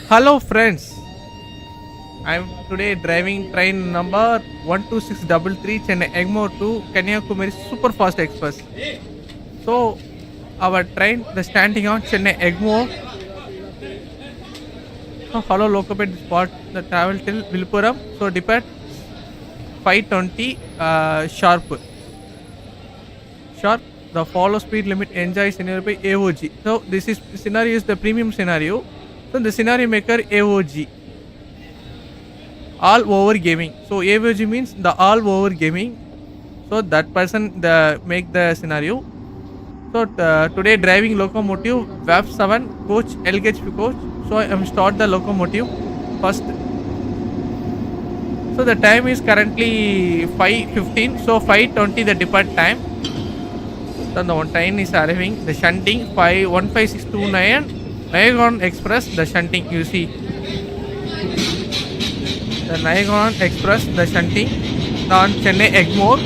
Hello friends, I'm today driving train number 12633 Chennai Egmore to Kanniyakumari Super Fast Express. So our train the standing on Chennai Egmore. So follow locate spot the travel till Villupuram. So depart 520 sharp. Sharp. The follow speed limit enjoy scenario by AOG. So this scenario is the premium scenario. So the scenario maker AOG. All over gaming. So AOG means the all over gaming. So that person the make the scenario. So today driving locomotive WAP 7 coach LHP coach. So I am start the locomotive first. So the time is currently 5:15. So 5:20 the depart time. So the one train is arriving. The shunting 15629 Nayagon Express. The shunting you see. The Nayagon Express. The shunting on Chennai Egmore.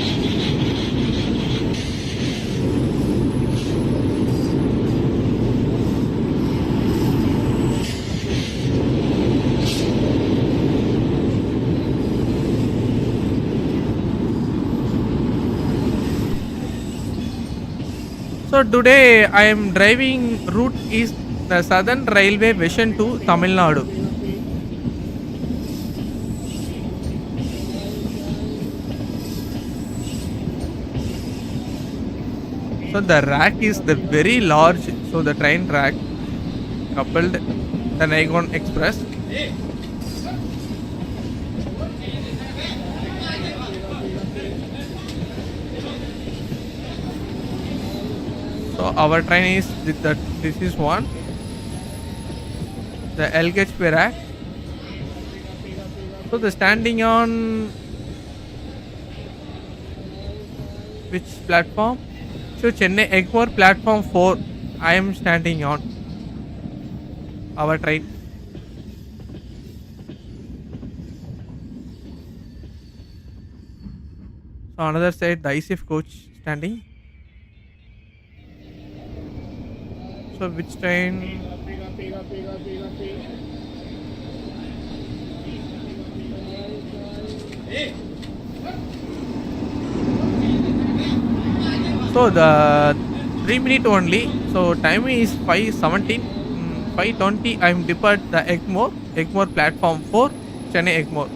So today I am driving route is the Southern Railway Vision to Tamilnadu. So the rack is the very large. So the train rack coupled the Nayagon Express. So our train is this is one the LHP rack. So the standing on which platform? So Chennai Egmore platform 4 I am standing on our train. So another side the ICF coach standing. So which train? So the 3 minute only. So time is 5:17. 5:20 I am depart the Egmore platform 4 Chennai Egmore.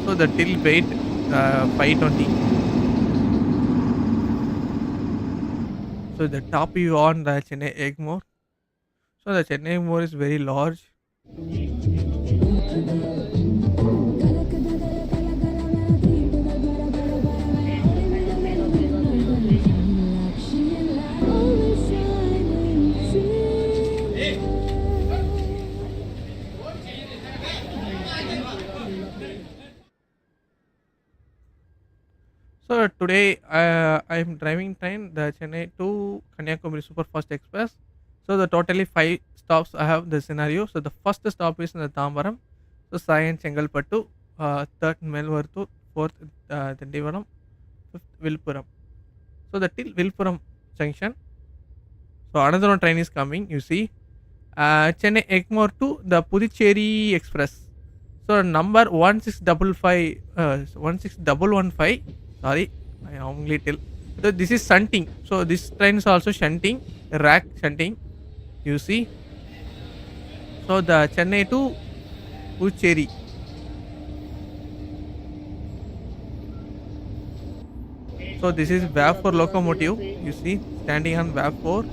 So the till wait 5:20. So the top view on the Chennai Egmore. So the Chennai Egmore is very large. So today I am driving train the Chennai to Kanyakumari Super Fast Express. So the totally 5 stops I have the scenario. So the first stop is in the Tambaram. So Sayan Chengalpattu, third Melvarthu, fourth Dindivaram, fifth Villupuram. So the till Villupuram junction. So another one train is coming. You see, Chennai Egmore to the Puducherry Express. So number 16115. Sorry, I only tell. So this is shunting. So this train is also shunting, rack shunting. You see. So the Chennai to Puducherry. So this is WAP 4 locomotive. You see, standing on WAP 4.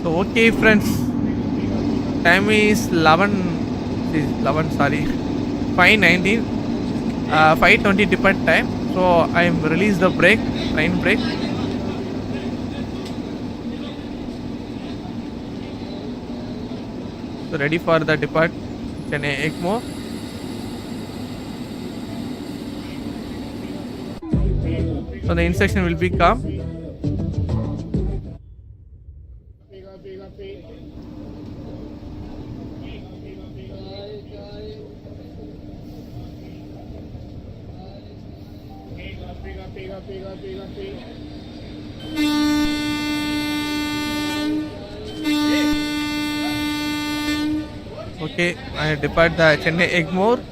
So okay, friends. Time is 11. Sorry, 5:19. 5:20 depart time. So I am release the brake, train brake. So ready for the depart Chennai Egmore. So the instruction will be come. Okay, I depart the Chennai Egmore.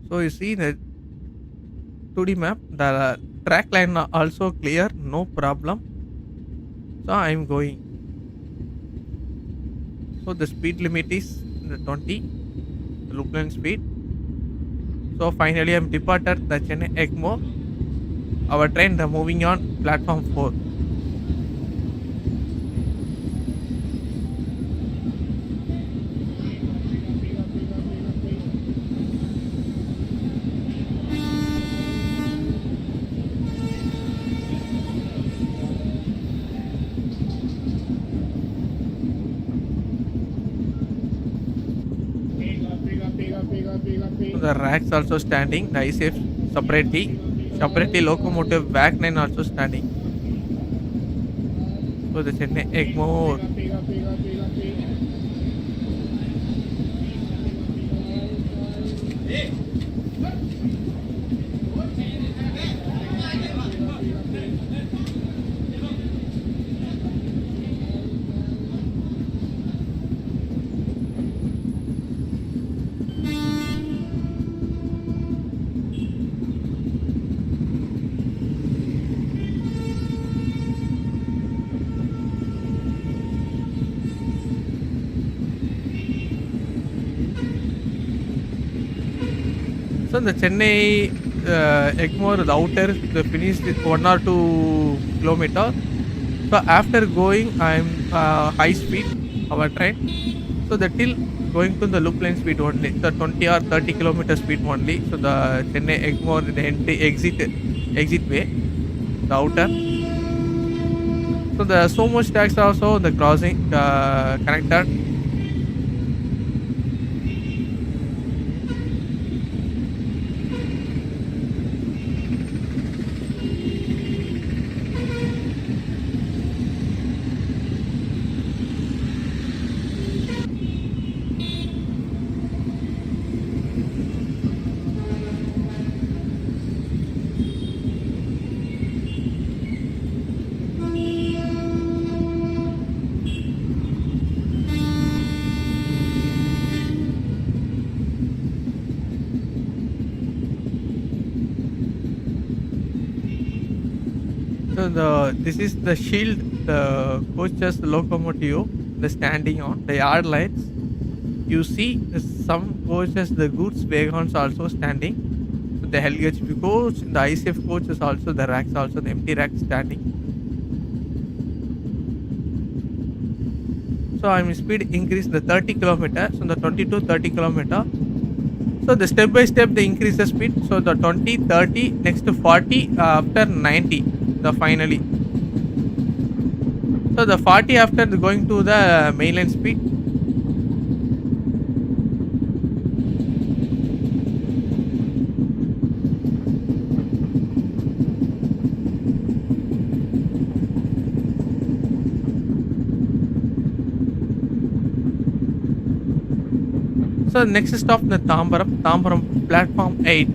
So you see the 2D map, the track line are also clear, no problem. So I'm going. So the speed limit is the 20, the loop line speed. So finally I'm departed the Chennai Egmore. Our train the moving on platform 4. So the racks also standing, the ICF separately locomotive back line also standing. So the Chennai Egmore. So the Chennai Egmore, the outer, the finished with 1 or 2 kilometer. So after going, I'm high speed our train. So the till going to the loop line speed only, the 20 or 30 kilometer speed only. So the Chennai Egmore, the entry exit way, the outer. So the so much tax also the crossing connected. So the this is the shield the coaches locomotive the standing on the yard lines. You see some coaches the goods wagons also standing. So the LHB coach, the ICF coach is also the racks also the empty racks standing. So I'm speed increase the 30 kilometers, so the 20 to 30 kilometer. So the step by step they increase the speed. So the 20, 30, next to 40, after 90, the finally. So the 40 after going to the mainline speed. So next stop the Tambaram platform 8.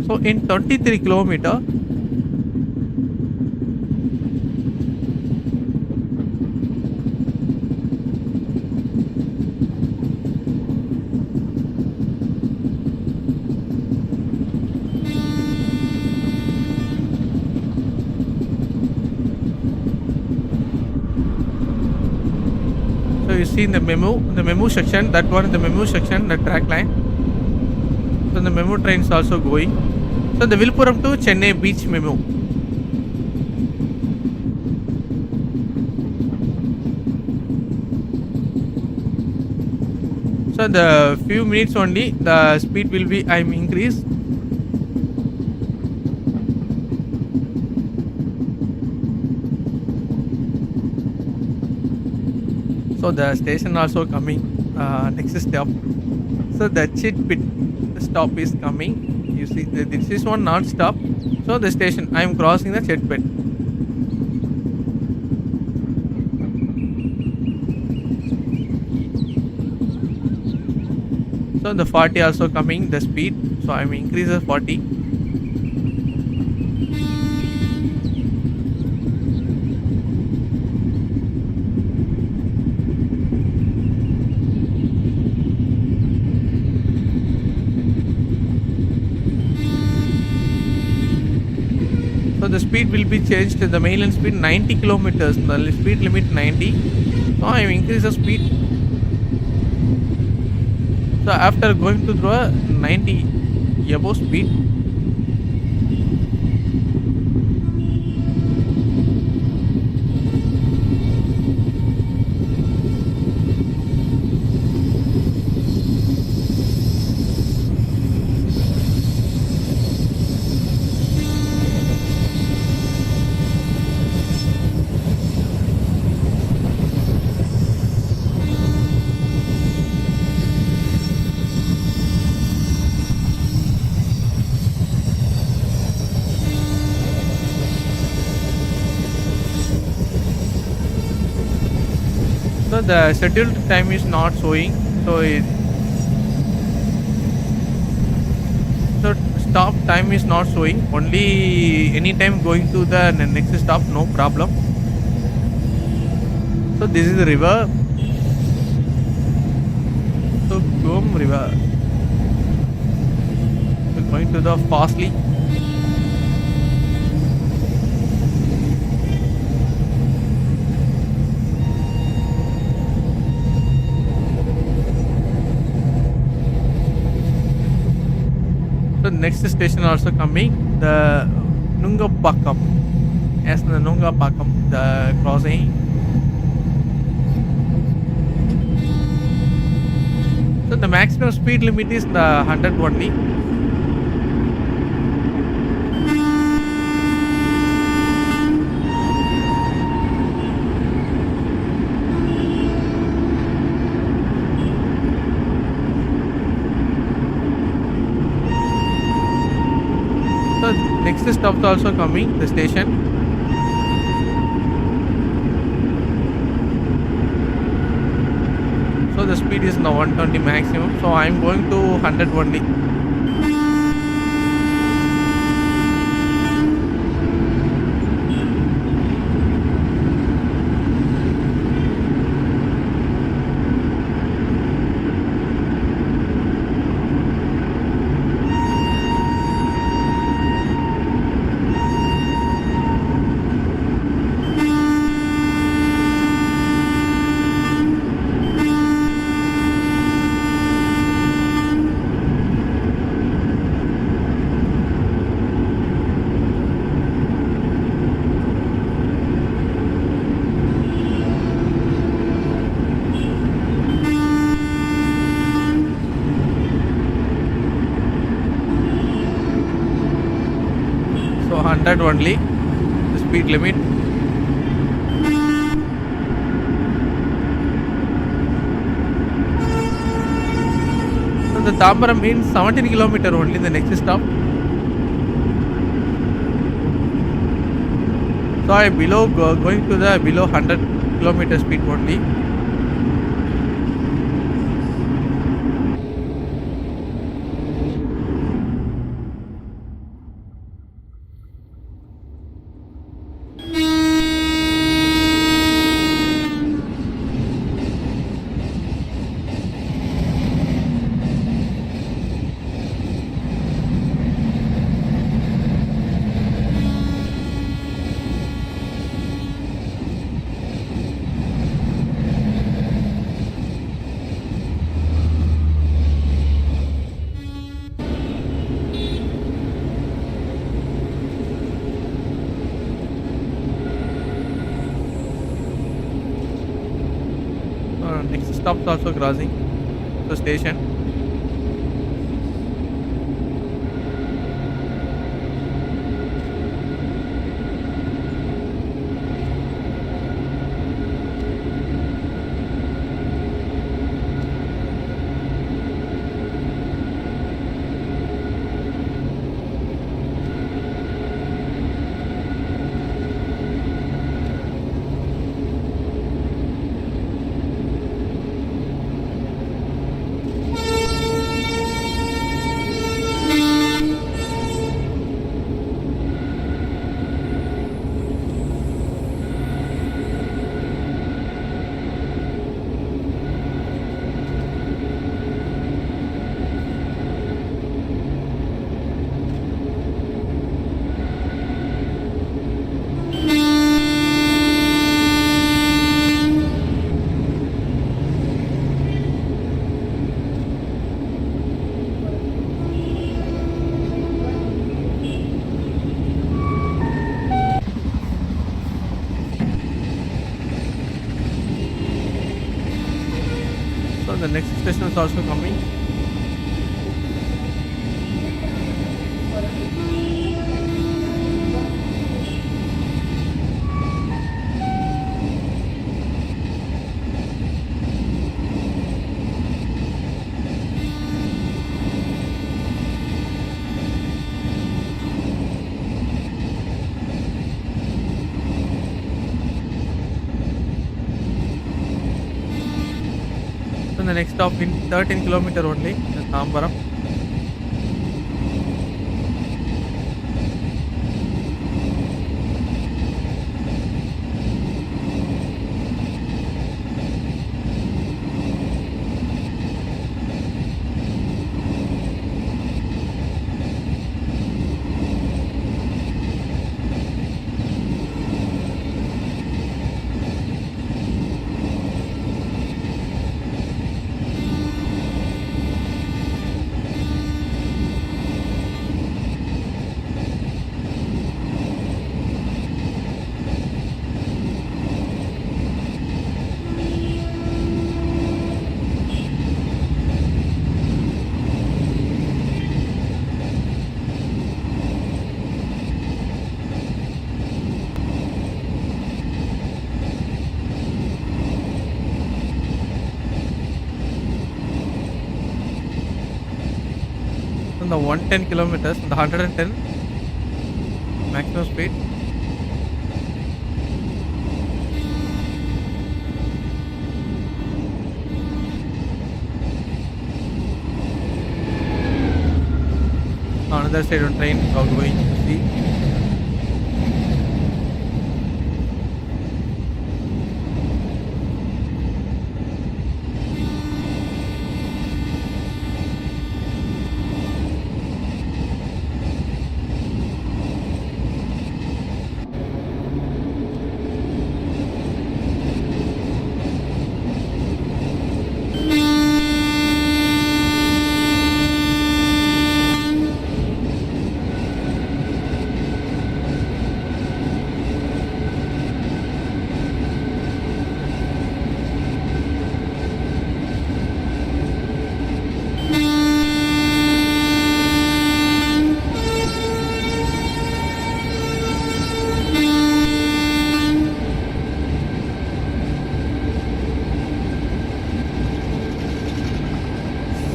So in 23 kilometer. So you see in the memo section, that one the memo section, the track line. So the memo train is also going. So the Villupuram to Chennai Beach memo. So the few minutes only, the speed will be I'm increased. So the station also coming. Next stop. So the Chitpit stop is coming. You see, this is one non-stop. So the station, I am crossing the Chitpit. So the 40 also coming the speed. So I'm increases 40. So the speed will be changed to the mainland speed 90 kilometers. The speed limit 90. So I increase the speed. So after going to the 90 above speed, so the scheduled time is not showing. So so stop time is not showing. Only anytime going to the next stop, no problem. So this is the river. So Gom River. We're going to the fastly. So next station also coming, the Nungapakam. As the Nungapakam, the crossing. So the maximum speed limit is the 100 only. So next stop also coming, the station. So the speed is now 120 maximum. So I'm going to 100 only. So 100 only, the speed limit. So the Tambaram means 17 kilometer only, the next stop. So I going to the below 100 kilometer speed only. Next stop is also crossing the station. So the next station is also coming. So the next stop in 13 kilometer only, the Tambaram. On the 110 kilometers, the 110 maximum speed. Another side of train outgoing to see.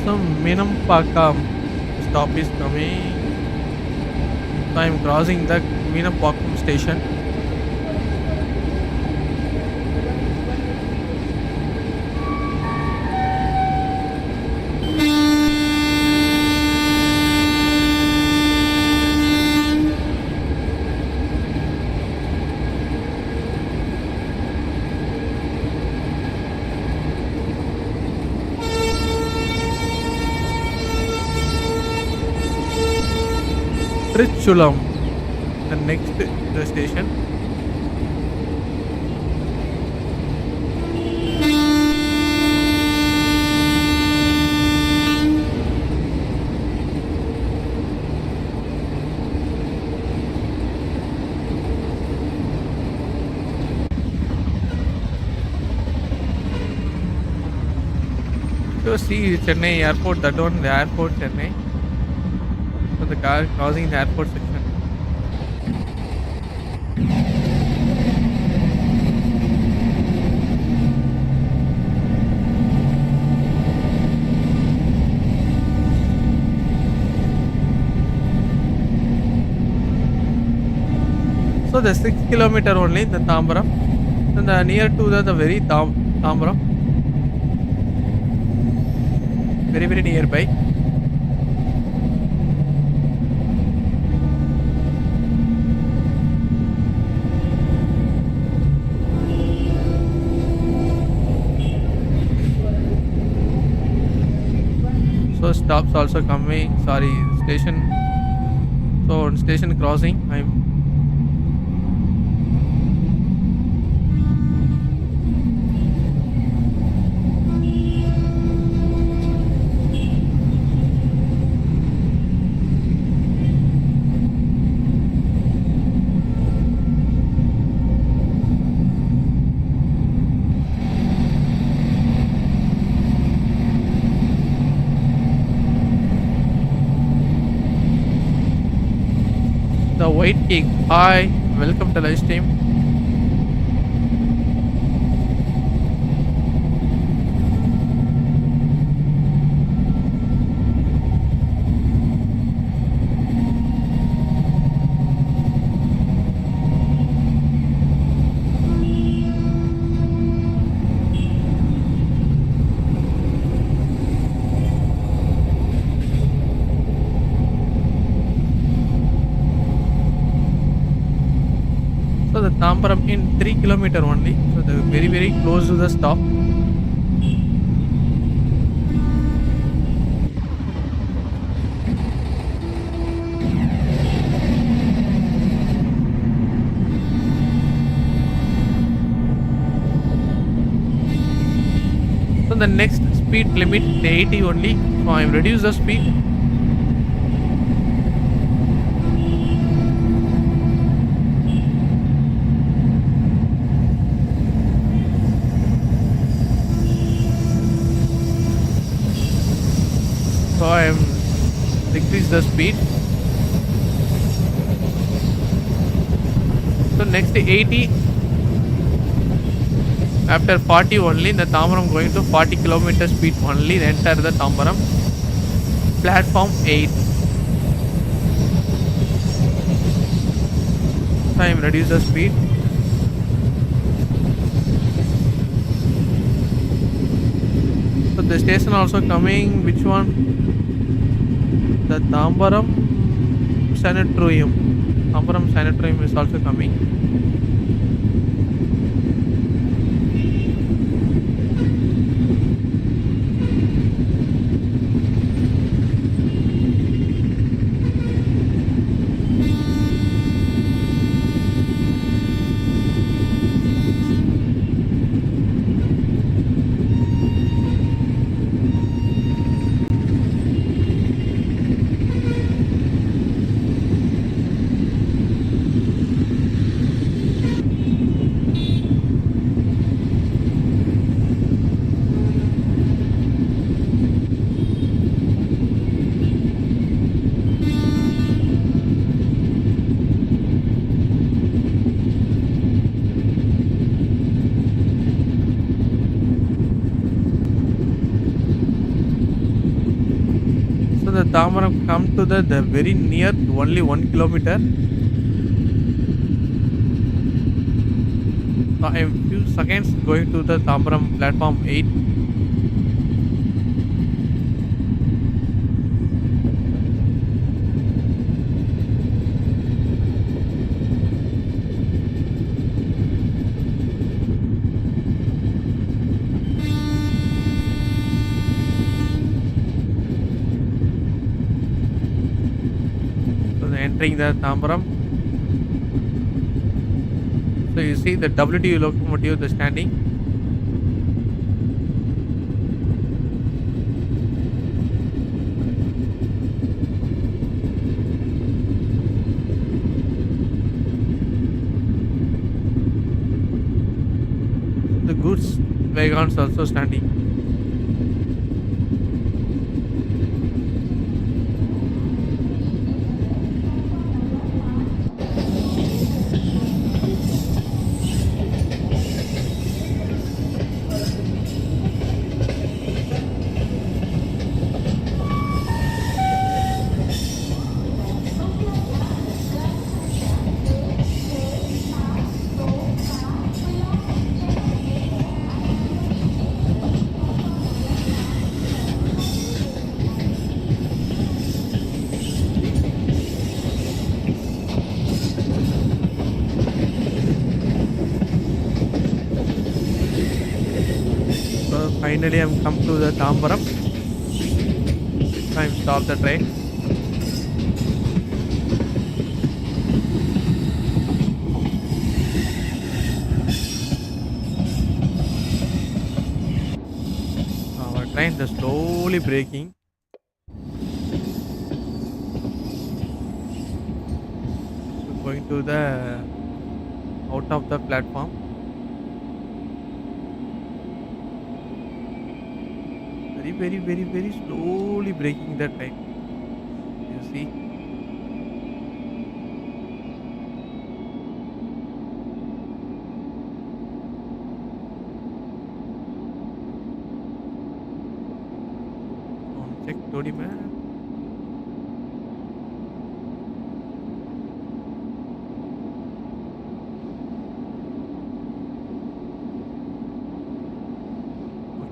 So Minampakam stop is coming. So I'm crossing the Minampakam station. Trichulam, the next the station. So see Chennai airport, that one the airport Chennai. So the car crossing the airport section. So the 6 kilometer only the Tambaram. And the near to the very Tambaram. Very very nearby. So stops also coming. Sorry, station. So on station crossing, I'm. White Cake. Hi, welcome to live stream. So the Tambaram in 3 kilometer only. So they're very close to the stop. So the next speed limit 80 only. So I reduce the speed. So I am decrease the speed. So next 80. After 40 only, the Tambaram going to 40 kilometer speed only. Enter the Tambaram. Platform 8. So I am reduce the speed. So the station also coming. Which one? The Tambaram Sanatorium. Tambaram Sanatorium is also coming. So the Tambaram come to the very near, only 1 kilometer. So I am few seconds going to the Tambaram platform 8. So entering the Tambaram. So you see the WTU locomotive, the standing. The goods wagons also standing. So finally I'm come to the Tambaram. Time stop the train. Our train is slowly braking. So going to the out of the platform. Very slowly braking the train. You see. check 2D map.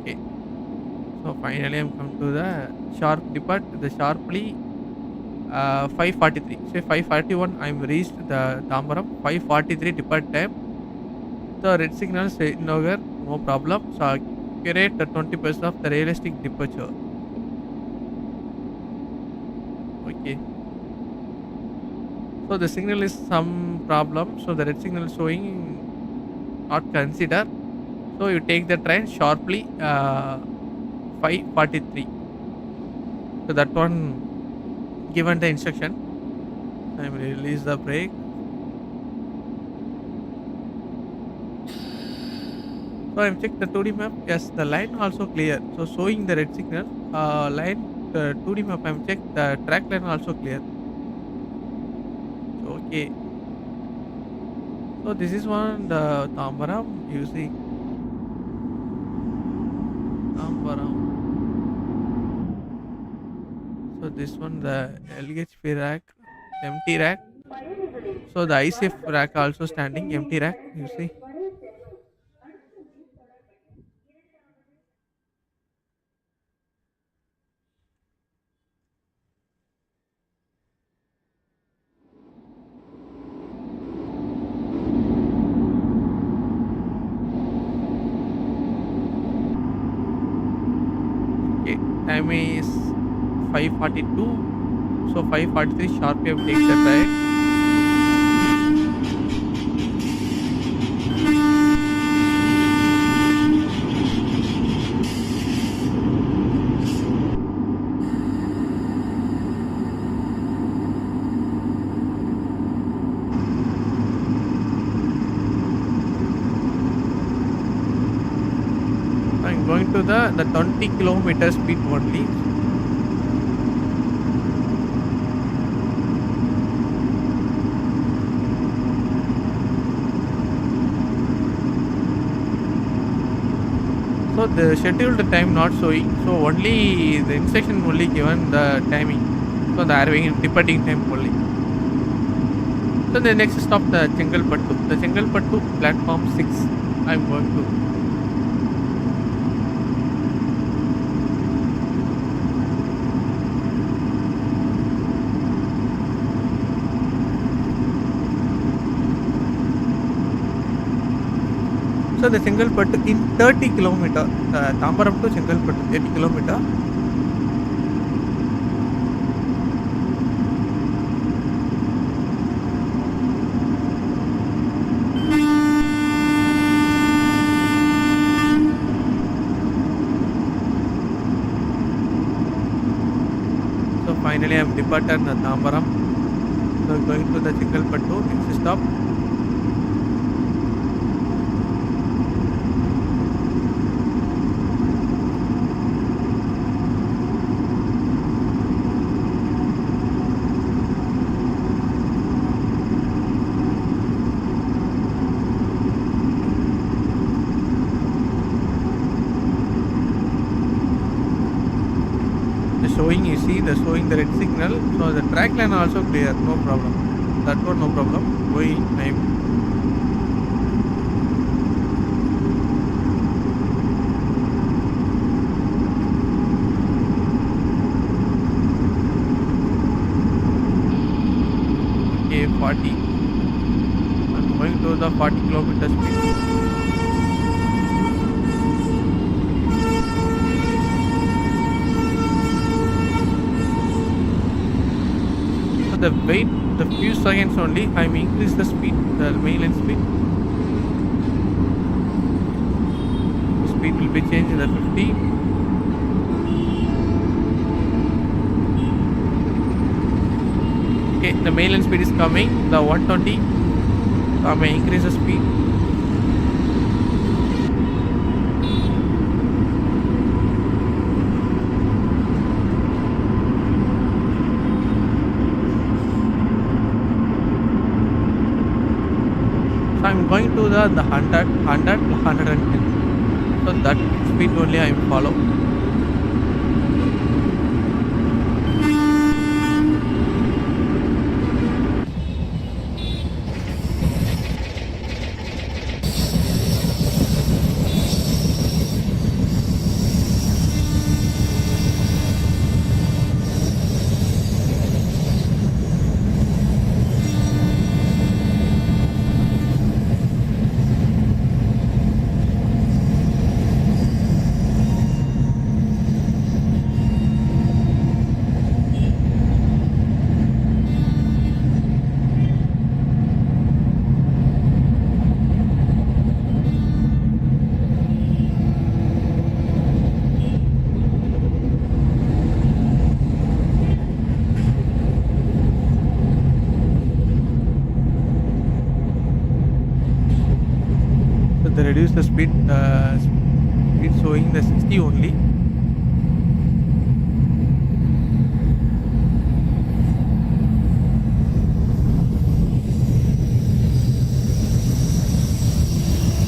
Okay. So finally I'm come to the sharp depart. The sharply 5:43. So 5:41 I'm reached the Tambaram. 5:43 depart time. The red signal say nowhere, no problem. So accurate the 20% of the realistic departure. Okay. So the signal is some problem. So the red signal is showing not consider. So you take the train sharply 5:43. So that one given the instruction. I will release the brake. So I've checked the 2D map. Yes, the line also clear. So showing the red signal line, the 2D map I've checked the track line also clear. So, okay. So this is one the Tambaram using Tambaram. So this one the LHP rack, empty rack. So the ICF rack also standing empty rack. You see. Okay, time is 5:42. So 5:43 sharp we have take the track. I'm going to the 20 kilometer speed only. So the scheduled time not showing. So only the instruction only given the timing. So the arriving departing time only. So the next stop the Chengalpattu. The Chengalpattu platform 6. I'm going to. So the Chengalpattu in 30 kilometer. Tambaram to Chengalpattu 30 kilometer. So finally I'm departed the Tambaram. So going to the Chengalpattu next stop. The showing you see the showing the red signal. So the track line also clear, no problem. That one no problem. Going time. Okay, 40. I'm going to the 40 kilometer speed. The wait the few seconds only I'm increase the speed the mainline speed will be changed in the 50. Okay, the mainline speed is coming the 120. So I may increase the speed. I'm going to the 110. So that speed only I follow. reduce the speed showing the 60 only.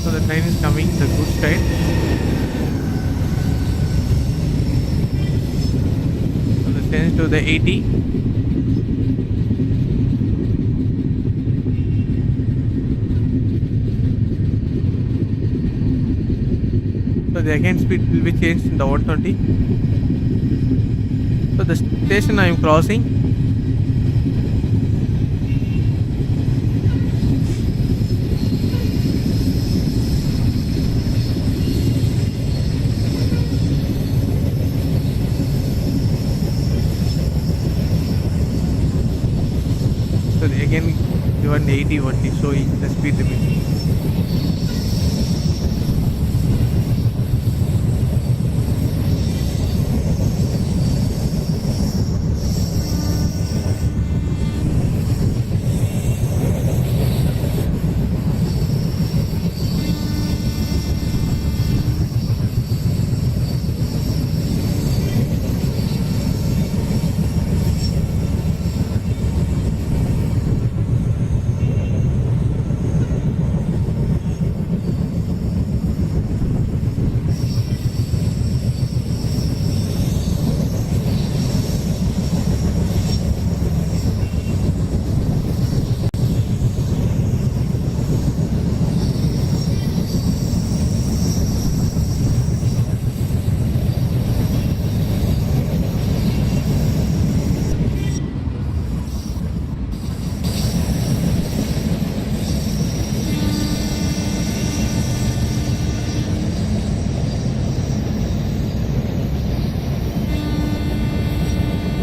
So the train is coming the good side. So the change to the 80. So the again speed will be changed in the 120. So the station I am crossing. So the again given 80 only showing the speed limit.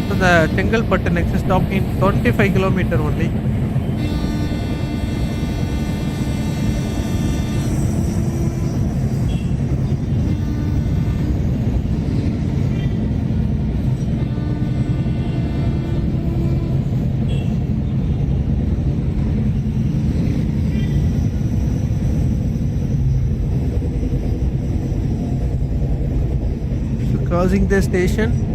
So the Chengalpattu next stop in 25 km only. So crossing the station.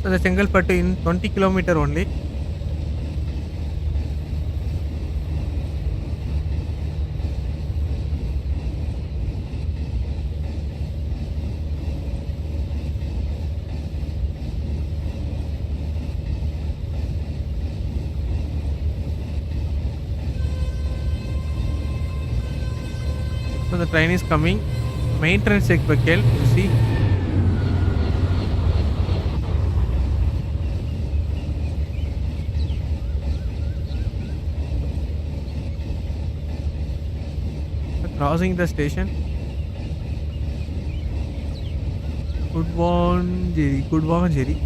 So the Chengalpattu in 20 kilometer only. So the train is coming. Main train Sekbakel, you see. Crossing the station. Good one, Jerry. Good one, Jerry.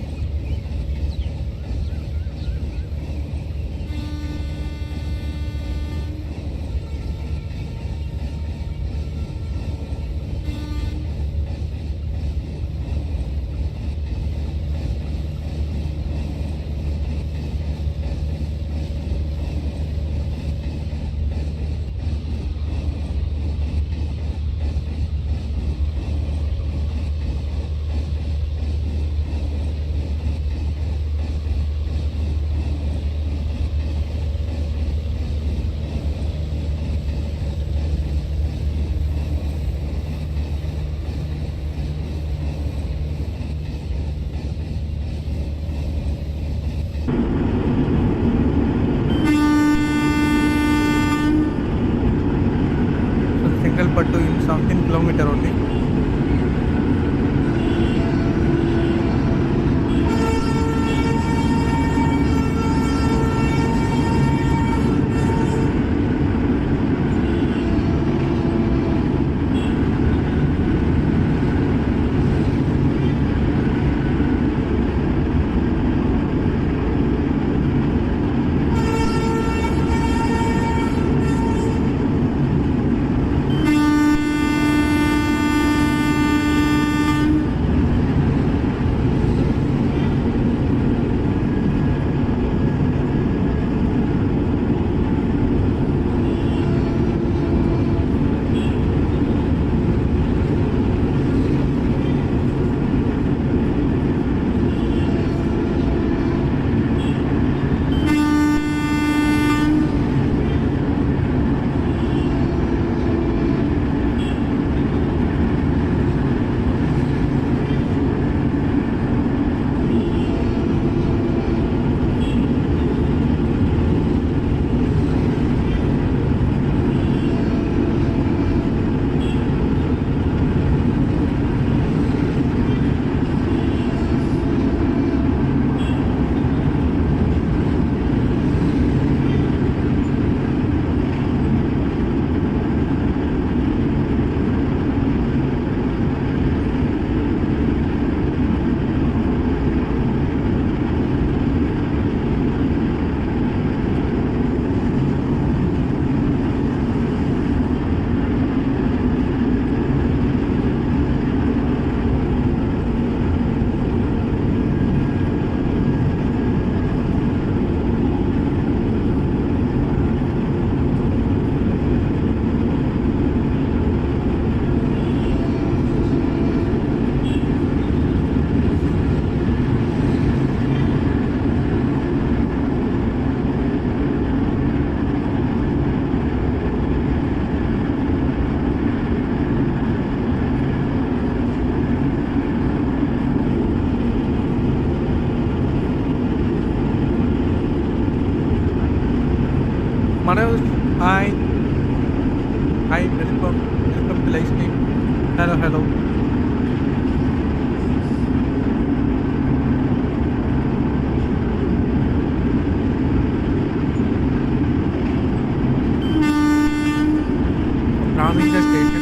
So the Chengalpattu in 17 kilometer only. Manoj, hi. Hi, welcome. Welcome to live stream. Hello, hello. Crossing the station.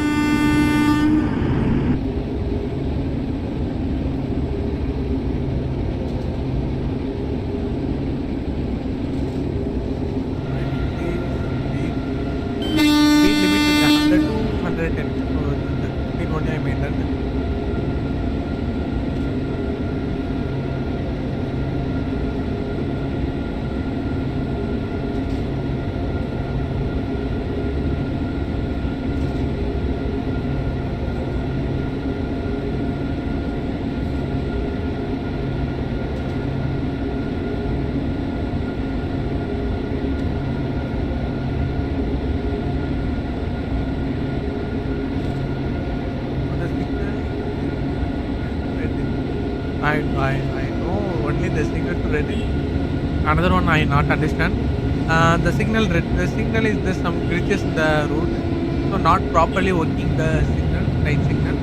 Speed limit is 100 to 110. So the speed only I maintain. the signal to red. Another one I not understand. The signal red. The signal is there some glitches in the route, so not properly working the signal, right signal.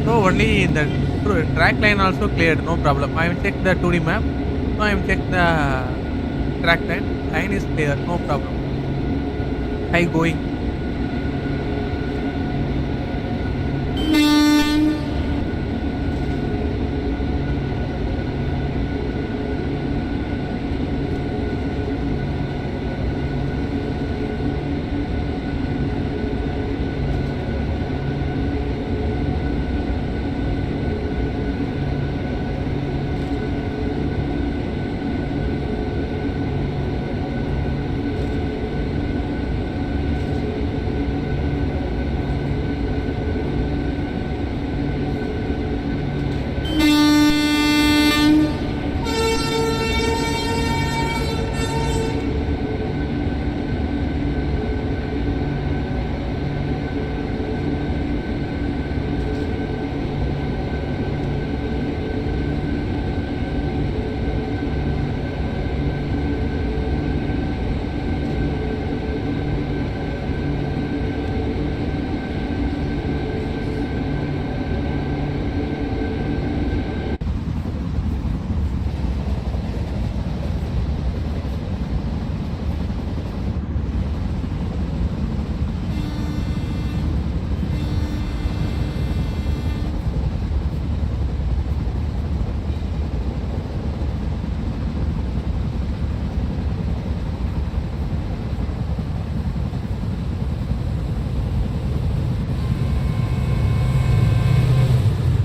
So only in the track line also cleared, no problem. I will check the 2D map. So I will check the track line. Line is clear, no problem. High going.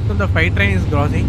So the fight train is crossing.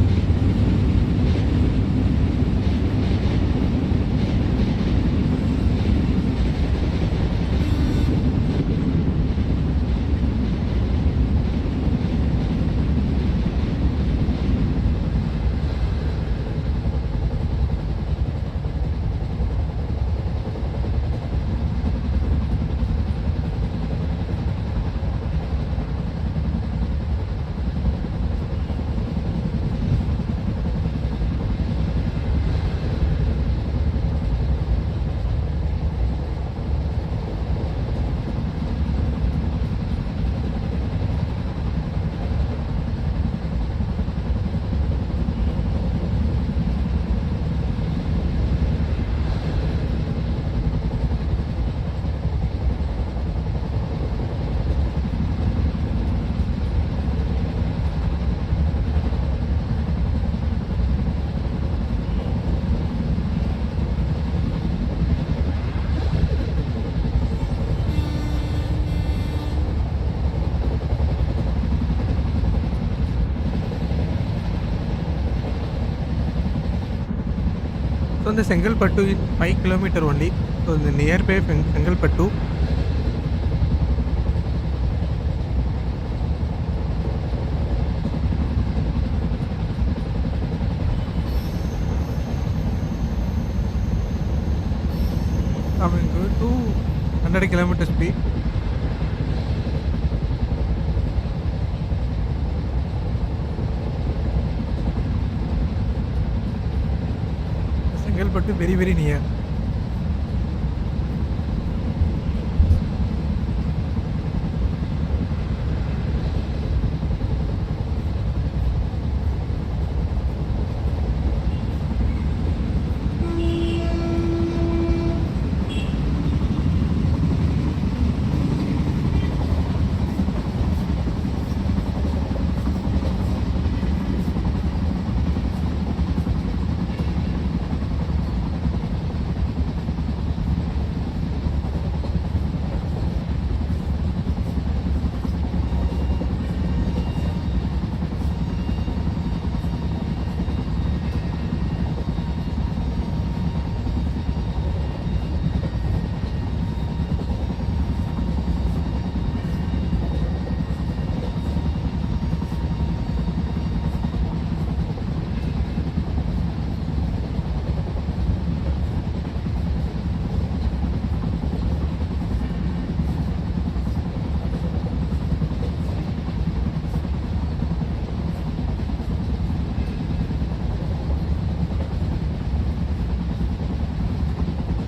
So the Sengalpattu is 5 km only. So the nearby Sengalpattu. Coming to 100 km speed. Sengalpattu very very near.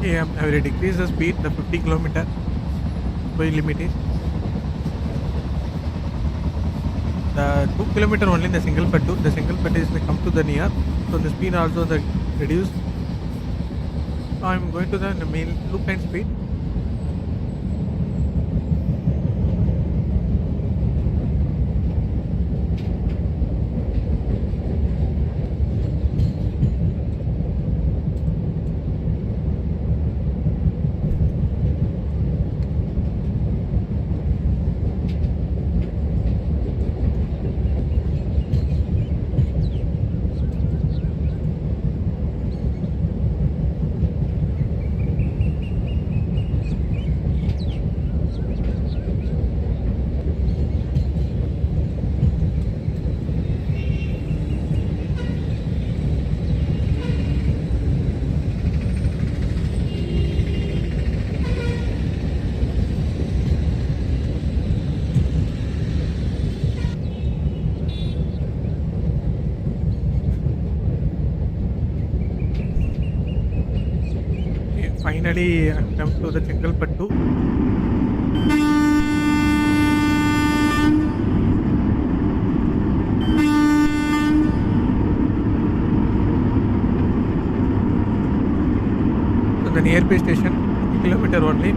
Okay, I will decrease the speed. The 50 kilometer speed limit is the 2 kilometer only. The single pettu. The single pettu is come to the near. So the speed also the reduced. So I'm going to the main loop line speed. Okay, finally, I come to the single pettu. So the nearby station, 50 kilometer only.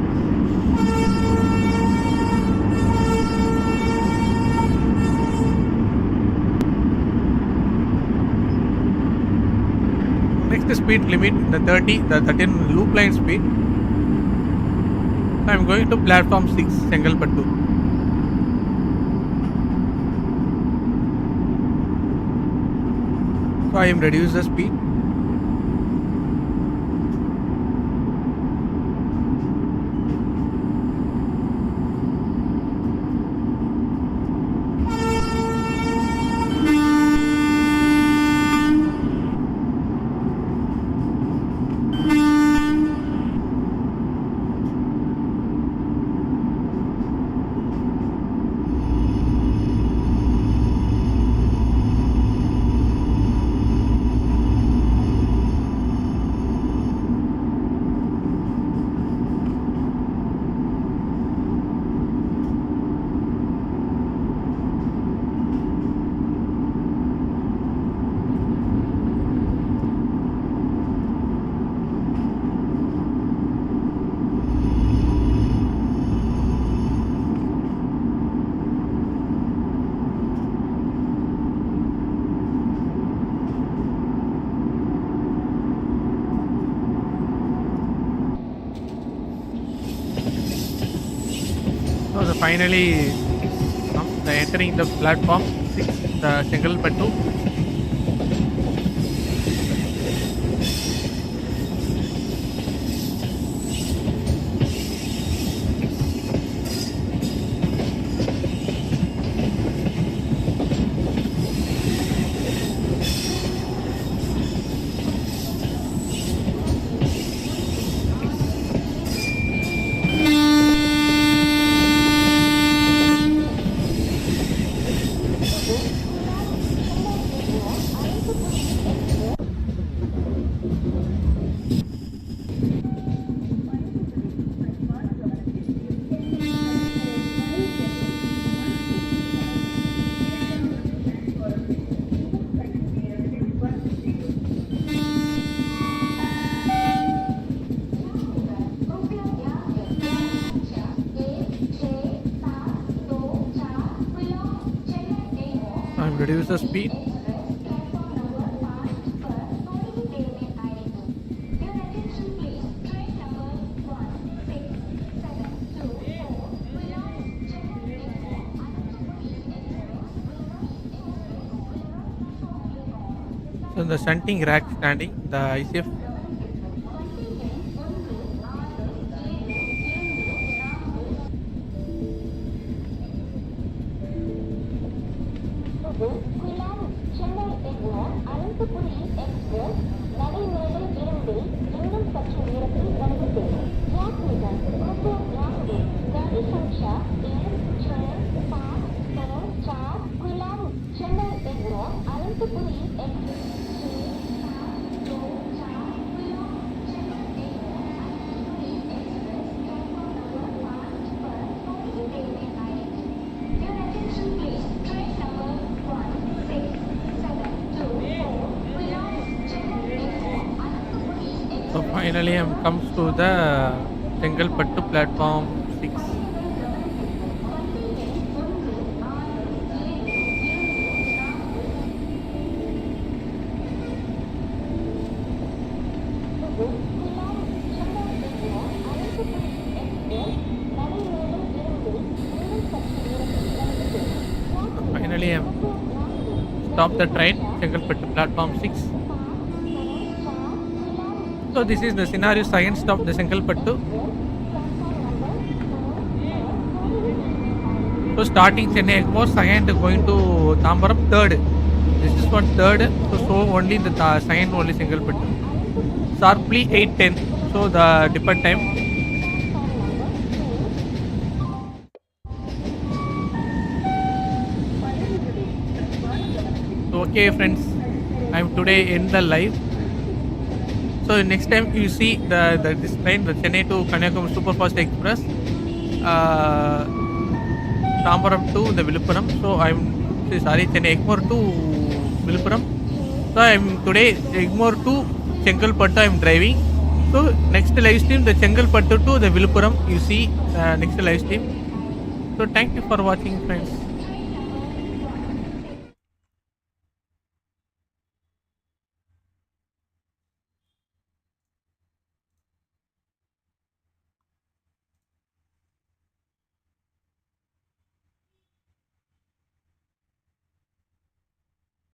Next speed limit, the 30, the 13 loop line speed. So I'm going to platform 6, Sengalpattu. So I am reduce the speed. So the finally the entering the platform 6, the Sengalpattu. I'm reduce the speed. So the shunting rack standing, the ICF. Chennai Egmore, Express, நடைமேடை 2 இன்னும் சற்று நேரத்தில் வந்து சேரும். யாத்ரிகர் कृपया ध्यान दें, गाड़ी संख्या 1, 6, 5, 2, 4 कुलाम Chennai Egmore Anantpuri express 6, 7, 2, 4 कुलाम Chennai Egmore So finally, I'm comes to the Chengalpattu platform 6. So finally, I'm stop the train Chengalpattu platform 6. So this is the scenario second stop the Chengalpattu. So starting Chennai Egmore, second going to Tambaram, third. This is for third. So only the second only Chengalpattu. Sharply 8:10. So the depart time. So okay friends, I'm today in the live. So next time you see the this train, the Chennai to Kanyakumari Superfast Express, uh, Tambaram to the Villupuram. So sorry, Chennai Egmore to Villupuram. So I'm today Egmore to Chengalpattu I'm driving. So next live stream the Chengalpattu to the Villupuram you see next live stream. So thank you for watching friends.